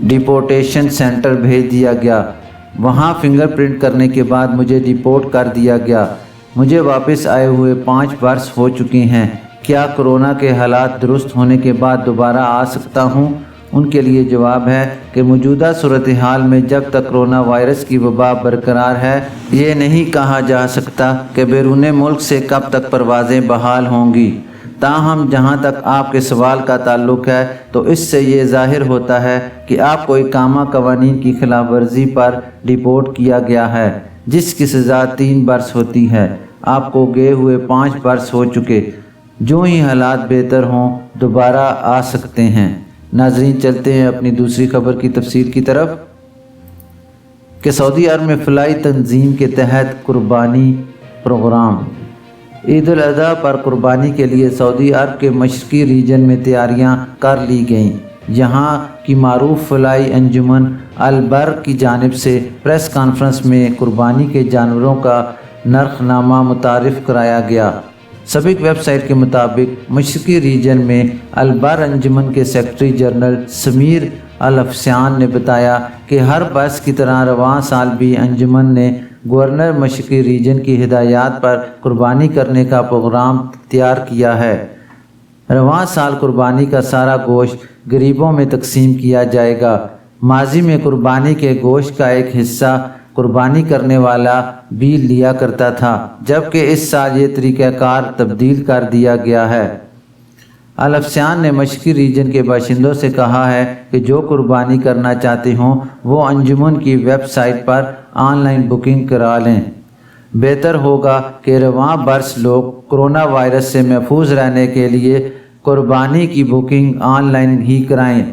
Deportation centre بھیج دیا گیا۔ وہاں فنگر پرنٹ کرنے کے بعد مجھے ڈیپورٹ کر دیا گیا۔ مجھے واپس آئے ہوئے 5 برس ہو چکے ہیں۔ کیا کورونا کے حالات درست ہونے کے بعد دوبارہ آ سکتا ہوں؟ ان کے لیے جواب ہے کہ موجودہ صورتحال میں جب تک کورونا وائرس کی وبا برقرار ہے، یہ نہیں کہا جا سکتا کہ بیرون ملک سے کب تک پروازیں بحال ہوں گی۔ تاہم جہاں تک آپ کے سوال کا تعلق ہے تو اس سے یہ ظاہر ہوتا ہے کہ آپ کو اقامہ قوانین کی خلاف ورزی پر ڈیپورٹ کیا گیا ہے، جس کی سزا 3 برس ہوتی ہے۔ آپ کو گئے ہوئے 5 برس ہو چکے۔ جو ہی حالات بہتر ہوں دوبارہ آ سکتے ہیں۔ ناظرین، چلتے ہیں اپنی دوسری خبر کی تفصیل کی طرف کہ سعودی عرب میں فلاحی تنظیم کے تحت قربانی پروگرام۔ عید الاضحیٰ پر قربانی کے لیے سعودی عرب کے مشرقی ریجن میں تیاریاں کر لی گئیں۔ یہاں کی معروف فلاحی انجمن البر کی جانب سے پریس کانفرنس میں قربانی کے جانوروں کا نرخ نامہ متعارف کرایا گیا۔ سابق ویب سائٹ کے مطابق مشرقی ریجن میں البر انجمن کے سیکرٹری جنرل سمیر الافسیان نے بتایا کہ ہر برس کی طرح رواں سال بھی انجمن نے گورنر مشرقی ریجن کی ہدایات پر قربانی کرنے کا پروگرام تیار کیا ہے۔ رواں سال قربانی کا سارا گوشت غریبوں میں تقسیم کیا جائے گا۔ ماضی میں قربانی کے گوشت کا ایک حصہ قربانی کرنے والا بھی لیا کرتا تھا، جبکہ اس سال یہ طریقہ کار تبدیل کر دیا گیا ہے۔ الافسیان نے مشرقی ریجن کے باشندوں سے کہا ہے کہ جو قربانی کرنا چاہتے ہوں وہ انجمن کی ویب سائٹ پر آن لائن بکنگ کرا لیں۔ بہتر ہوگا کہ رواں برس لوگ کورونا وائرس سے محفوظ رہنے کے لیے قربانی کی بکنگ آن لائن ہی کرائیں۔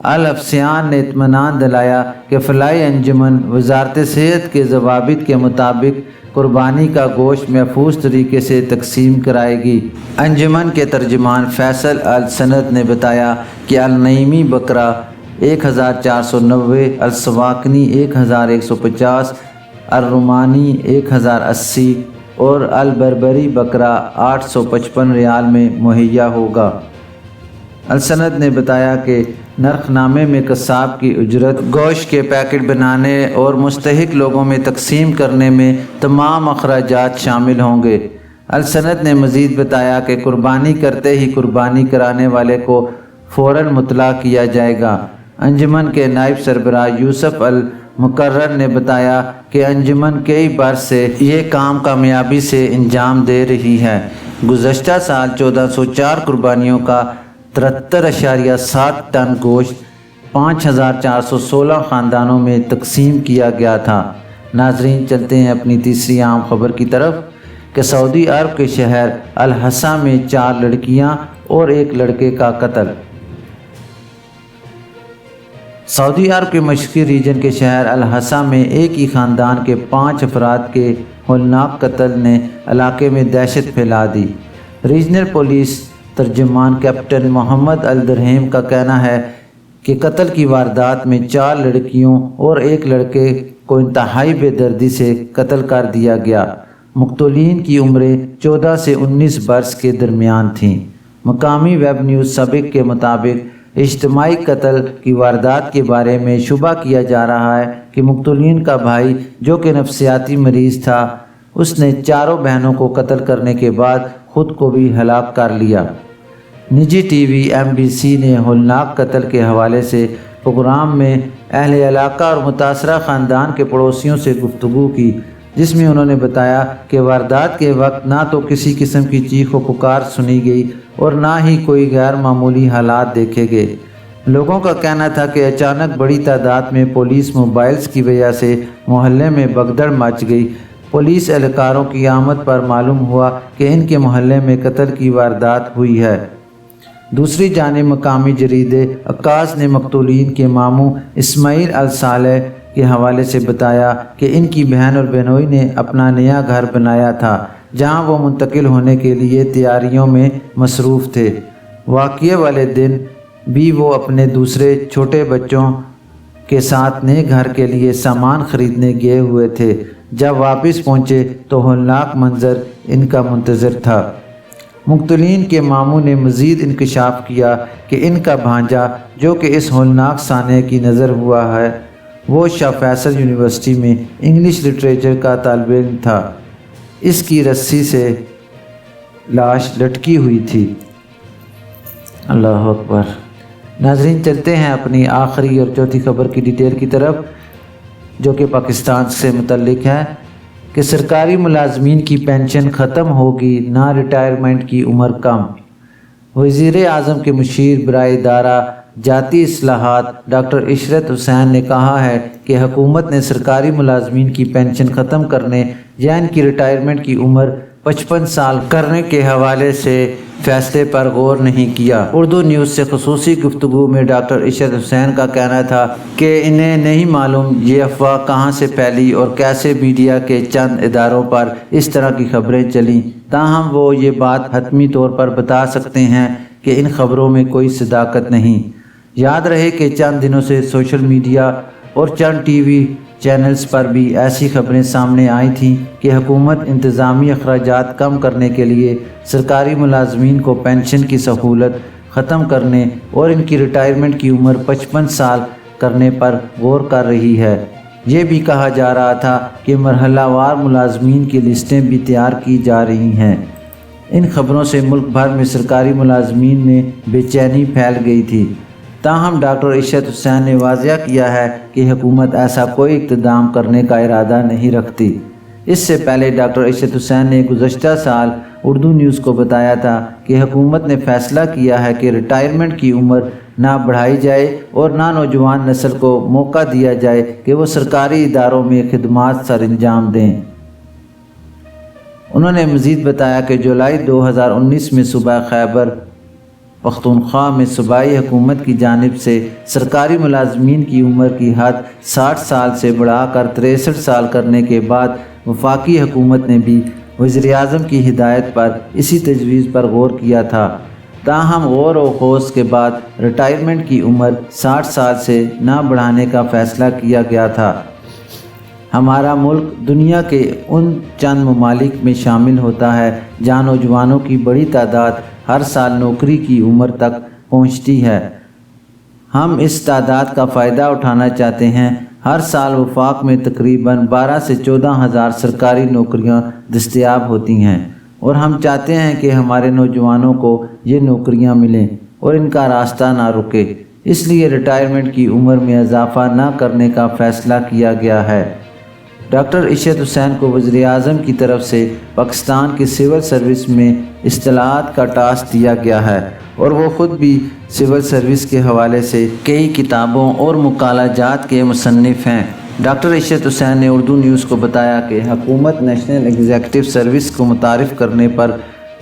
الافسیان نے اطمینان دلایا کہ فلاحی انجمن وزارت صحت کے ضوابط کے مطابق قربانی کا گوشت محفوظ طریقے سے تقسیم کرائے گی۔ انجمن کے ترجمان فیصل السند نے بتایا کہ النعیمی بکرا 1490، السواکنی 1150، الرومانی 1080 اور البربری بکرا 855 ریال میں مہیا ہوگا۔ السند نے بتایا کہ نرخ نامے میں قصاب کی اجرت، گوشت کے پیکٹ بنانے اور مستحق لوگوں میں تقسیم کرنے میں تمام اخراجات شامل ہوں گے۔ السند نے مزید بتایا کہ قربانی کرتے ہی قربانی کرانے والے کو فوراً مطلع کیا جائے گا۔ انجمن کے نائب سربراہ یوسف المقرر نے بتایا کہ انجمن کئی برس سے یہ کام کامیابی سے انجام دے رہی ہے۔ گزشتہ سال 1404 قربانیوں کا 73.7 ٹن گوشت 5416 خاندانوں میں تقسیم کیا گیا تھا۔ ناظرین، چلتے ہیں اپنی تیسری عام خبر کی طرف کہ سعودی عرب کے شہر الحسا میں 4 لڑکیاں اور 1 لڑکے کا قتل۔ سعودی عرب کے مشرقی ریجن کے شہر الحسا میں ایک ہی خاندان کے 5 افراد کے ہولناک قتل نے علاقے میں دہشت پھیلا دی۔ ریجنل پولیس ترجمان کیپٹن محمد الدرہیم کا کہنا ہے کہ قتل کی واردات میں 4 لڑکیوں اور 1 لڑکے کو انتہائی بے دردی سے قتل کر دیا گیا۔ مقتولین کی عمریں 14 سے 19 برس کے درمیان تھیں۔ مقامی ویب نیوز سابق کے مطابق اجتماعی قتل کی واردات کے بارے میں شبہ کیا جا رہا ہے کہ مقتولین کا بھائی، جو کہ نفسیاتی مریض تھا، اس نے 4 بہنوں کو قتل کرنے کے بعد خود کو بھی ہلاک کر لیا۔ نجی ٹی وی MBC نے ہولناک قتل کے حوالے سے پروگرام میں اہل علاقہ اور متاثرہ خاندان کے پڑوسیوں سے گفتگو کی، جس میں انہوں نے بتایا کہ واردات کے وقت نہ تو کسی قسم کی چیخ و پکار سنی گئی اور نہ ہی کوئی غیر معمولی حالات دیکھے گئے۔ لوگوں کا کہنا تھا کہ اچانک بڑی تعداد میں پولیس موبائلز کی وجہ سے محلے میں بھگدڑ مچ گئی۔ پولیس اہلکاروں کی آمد پر معلوم ہوا کہ ان کے محلے میں قتل کی واردات ہوئی ہے۔ دوسری جانب مقامی جریدے عکاظ نے مقتولین کے ماموں اسماعیل الصالح کے حوالے سے بتایا کہ ان کی بہن اور بہنوئی نے اپنا نیا گھر بنایا تھا، جہاں وہ منتقل ہونے کے لیے تیاریوں میں مصروف تھے۔ واقعے والے دن بھی وہ اپنے دوسرے چھوٹے بچوں کے ساتھ نئے گھر کے لیے سامان خریدنے گئے ہوئے تھے۔ جب واپس پہنچے تو ہولناک منظر ان کا منتظر تھا۔ مقتولین کے ماموں نے مزید انکشاف کیا کہ ان کا بھانجا جو کہ اس ہولناک سانحے کی نظر ہوا ہے وہ شاہ فیصل یونیورسٹی میں انگلش لٹریچر کا طالب علم تھا۔ اس کی رسی سے لاش لٹکی ہوئی تھی۔ اللہ اکبر۔ ناظرین، چلتے ہیں اپنی آخری اور چوتھی خبر کی ڈیٹیل کی طرف، جو کہ پاکستان سے متعلق ہے کہ سرکاری ملازمین کی پینشن ختم ہوگی، نہ ریٹائرمنٹ کی عمر کم۔ وزیر اعظم کے مشیر برائے ادارہ جاتی اصلاحات ڈاکٹر عشرت حسین نے کہا ہے کہ حکومت نے سرکاری ملازمین کی پینشن ختم کرنے یا ان کی ریٹائرمنٹ کی عمر 55 سال کرنے کے حوالے سے فیصلے پر غور نہیں کیا۔ اردو نیوز سے خصوصی گفتگو میں ڈاکٹر عشرت حسین کا کہنا تھا کہ انہیں نہیں معلوم یہ افواہ کہاں سے پھیلی اور کیسے میڈیا کے چند اداروں پر اس طرح کی خبریں چلیں، تاہم وہ یہ بات حتمی طور پر بتا سکتے ہیں کہ ان خبروں میں کوئی صداقت نہیں۔ یاد رہے کہ چند دنوں سے سوشل میڈیا اور چند ٹی وی چینلز پر بھی ایسی خبریں سامنے آئی تھیں کہ حکومت انتظامی اخراجات کم کرنے کے لیے سرکاری ملازمین کو پینشن کی سہولت ختم کرنے اور ان کی ریٹائرمنٹ کی عمر 55 سال کرنے پر غور کر رہی ہے۔ یہ بھی کہا جا رہا تھا کہ مرحلہ وار ملازمین کی لسٹیں بھی تیار کی جا رہی ہیں۔ ان خبروں سے ملک بھر میں سرکاری ملازمین میں بے چینی پھیل گئی تھی، تاہم ڈاکٹر عشرت حسین نے واضح کیا ہے کہ حکومت ایسا کوئی اقدام کرنے کا ارادہ نہیں رکھتی۔ اس سے پہلے ڈاکٹر عشرت حسین نے گزشتہ سال اردو نیوز کو بتایا تھا کہ حکومت نے فیصلہ کیا ہے کہ ریٹائرمنٹ کی عمر نہ بڑھائی جائے اور نہ نوجوان نسل کو موقع دیا جائے کہ وہ سرکاری اداروں میں خدمات سر انجام دیں۔ انہوں نے مزید بتایا کہ جولائی 2019 میں صوبہ خیبر پختونخوا میں صوبائی حکومت کی جانب سے سرکاری ملازمین کی عمر کی حد 60 سال سے بڑھا کر 63 سال کرنے کے بعد وفاقی حکومت نے بھی وزیر اعظم کی ہدایت پر اسی تجویز پر غور کیا تھا، تاہم غور و خوض کے بعد ریٹائرمنٹ کی عمر 60 سال سے نہ بڑھانے کا فیصلہ کیا گیا تھا۔ ہمارا ملک دنیا کے ان چند ممالک میں شامل ہوتا ہے جہاں نوجوانوں کی بڑی تعداد ہر سال نوکری کی عمر تک پہنچتی ہے۔ ہم اس تعداد کا فائدہ اٹھانا چاہتے ہیں۔ ہر سال وفاق میں تقریباً 12 سے 14 ہزار سرکاری نوکریاں دستیاب ہوتی ہیں اور ہم چاہتے ہیں کہ ہمارے نوجوانوں کو یہ نوکریاں ملیں اور ان کا راستہ نہ رکے، اس لیے ریٹائرمنٹ کی عمر میں اضافہ نہ کرنے کا فیصلہ کیا گیا ہے۔ ڈاکٹر عشرت حسین کو وزیر اعظم کی طرف سے پاکستان کی سول سروس میں اصطلاحات کا ٹاسک دیا گیا ہے اور وہ خود بھی سول سروس کے حوالے سے کئی کتابوں اور مقالہ جات کے مصنف ہیں۔ ڈاکٹر عشرت حسین نے اردو نیوز کو بتایا کہ حکومت نیشنل ایگزیکٹو سروس کو متعارف کرنے پر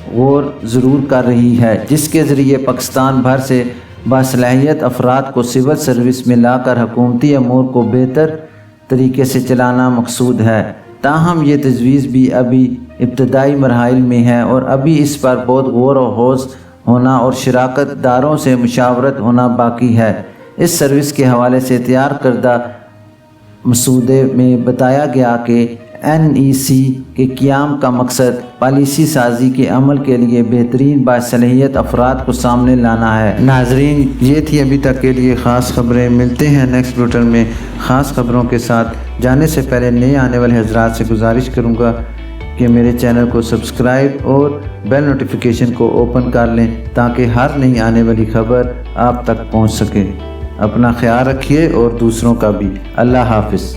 غور ضرور کر رہی ہے، جس کے ذریعے پاکستان بھر سے باصلاحیت افراد کو سول سروس میں لا کر حکومتی امور کو بہتر طریقے سے چلانا مقصود ہے۔ تاہم یہ تجویز بھی ابھی ابتدائی مراحل میں ہے اور ابھی اس پر بہت غور و خوض ہونا اور شراکت داروں سے مشاورت ہونا باقی ہے۔ اس سروس کے حوالے سے تیار کردہ مسودے میں بتایا گیا کہ NEC کے قیام کا مقصد پالیسی سازی کے عمل کے لیے بہترین باصلاحیت افراد کو سامنے لانا ہے۔ ناظرین، یہ تھی ابھی تک کے لیے خاص خبریں۔ ملتے ہیں نیکسٹ بلیٹن میں خاص خبروں کے ساتھ۔ جانے سے پہلے نئے آنے والے حضرات سے گزارش کروں گا کہ میرے چینل کو سبسکرائب اور بیل نوٹیفیکیشن کو اوپن کر لیں تاکہ ہر نئی آنے والی خبر آپ تک پہنچ سکے۔ اپنا خیال رکھیے اور دوسروں کا بھی۔ اللہ حافظ۔